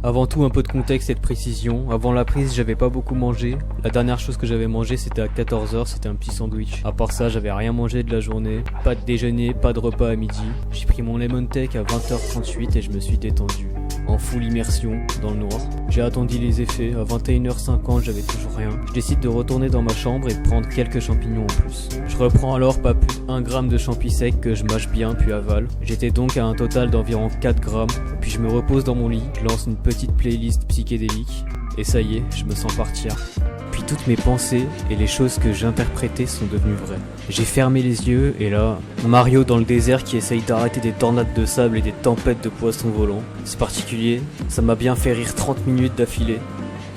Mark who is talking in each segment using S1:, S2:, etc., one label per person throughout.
S1: Avant tout, un peu de contexte et de précision. Avant la prise, j'avais pas beaucoup mangé. La dernière chose que j'avais mangé, c'était à 14h, c'était un petit sandwich. À part ça, j'avais rien mangé de la journée. Pas de déjeuner, pas de repas à midi. J'ai pris mon lemon tech à 20h38 et je me suis détendu. En full immersion, dans le noir. J'ai attendu les effets. À 21h50, j'avais toujours rien. Je décide de retourner dans ma chambre et de prendre quelques champignons en plus. Je reprends alors pas plus d'1 gramme de champi sec que je mâche bien puis avale. J'étais donc à un total d'environ 4 grammes. Puis je me repose dans mon lit, je lance une petite playlist psychédélique. Et ça y est, je me sens partir. Puis toutes mes pensées et les choses que j'interprétais sont devenues vraies. J'ai fermé les yeux et là, Mario dans le désert qui essaye d'arrêter des tornades de sable et des tempêtes de poissons volants. C'est particulier, ça m'a bien fait rire 30 minutes d'affilée.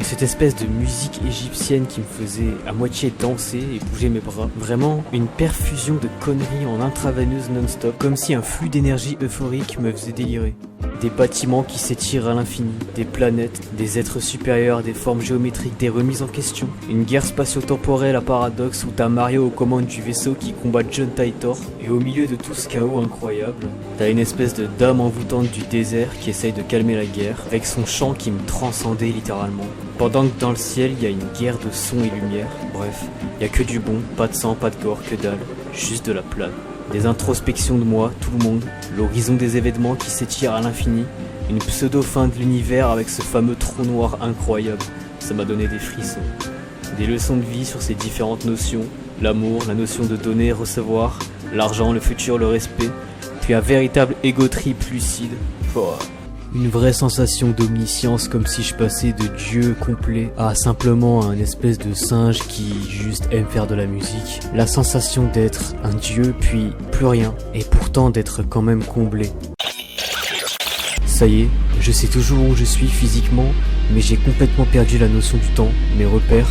S1: Et cette espèce de musique égyptienne qui me faisait à moitié danser et bouger mes bras. Vraiment une perfusion de conneries en intraveineuse non-stop, comme si un flux d'énergie euphorique me faisait délirer. Des bâtiments qui s'étirent à l'infini, des planètes, des êtres supérieurs, des formes géométriques, des remises en question. Une guerre spatio-temporelle à paradoxe où t'as Mario aux commandes du vaisseau qui combat John Titor. Et au milieu de tout ce chaos incroyable, t'as une espèce de dame envoûtante du désert qui essaye de calmer la guerre, avec son chant qui me transcendait littéralement. Pendant que dans le ciel, il y a une guerre de sons et lumière. Bref, il y a que du bon, pas de sang, pas de gore, que dalle, juste de la plane. Des introspections de moi, tout le monde, l'horizon des événements qui s'étire à l'infini, une pseudo-fin de l'univers avec ce fameux trou noir incroyable. Ça m'a donné des frissons. Des leçons de vie sur ces différentes notions, l'amour, la notion de donner, recevoir, l'argent, le futur, le respect, puis un véritable ego trip lucide. Une vraie sensation d'omniscience, comme si je passais de Dieu complet à simplement un espèce de singe qui juste aime faire de la musique. La sensation d'être un dieu puis plus rien, et pourtant d'être quand même comblé. Ça y est, je sais toujours où je suis physiquement, mais j'ai complètement perdu la notion du temps, mes repères.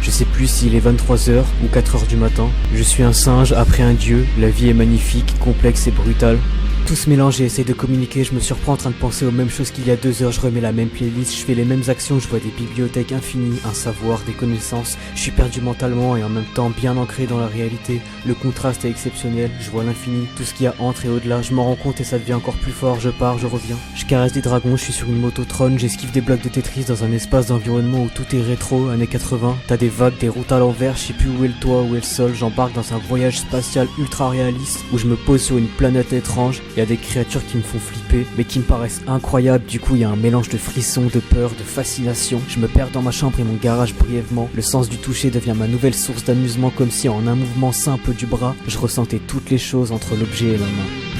S1: Je sais plus s'il est 23h ou 4h du matin. Je suis un singe après un dieu, la vie est magnifique, complexe et brutale. Tout se mélange et essaye de communiquer, je me surprends en train de penser aux mêmes choses qu'il y a 2 heures, je remets la même playlist, je fais les mêmes actions, je vois des bibliothèques infinies, un savoir, des connaissances, je suis perdu mentalement et en même temps bien ancré dans la réalité, le contraste est exceptionnel, je vois l'infini, tout ce qu'il y a entre et au-delà, je m'en rends compte et ça devient encore plus fort, je pars, je reviens, je caresse des dragons, je suis sur une mototron, j'esquive des blocs de Tetris dans un espace d'environnement où tout est rétro, années 80, t'as des vagues, des routes à l'envers, je sais plus où est le toit, où est le sol, j'embarque dans un voyage spatial ultra réaliste où je me pose sur une planète étrange. Il y a des créatures qui me font flipper, mais qui me paraissent incroyables. Du coup, il y a un mélange de frissons, de peur, de fascination. Je me perds dans ma chambre et mon garage brièvement. Le sens du toucher devient ma nouvelle source d'amusement, comme si en un mouvement simple du bras, je ressentais toutes les choses entre l'objet et ma main.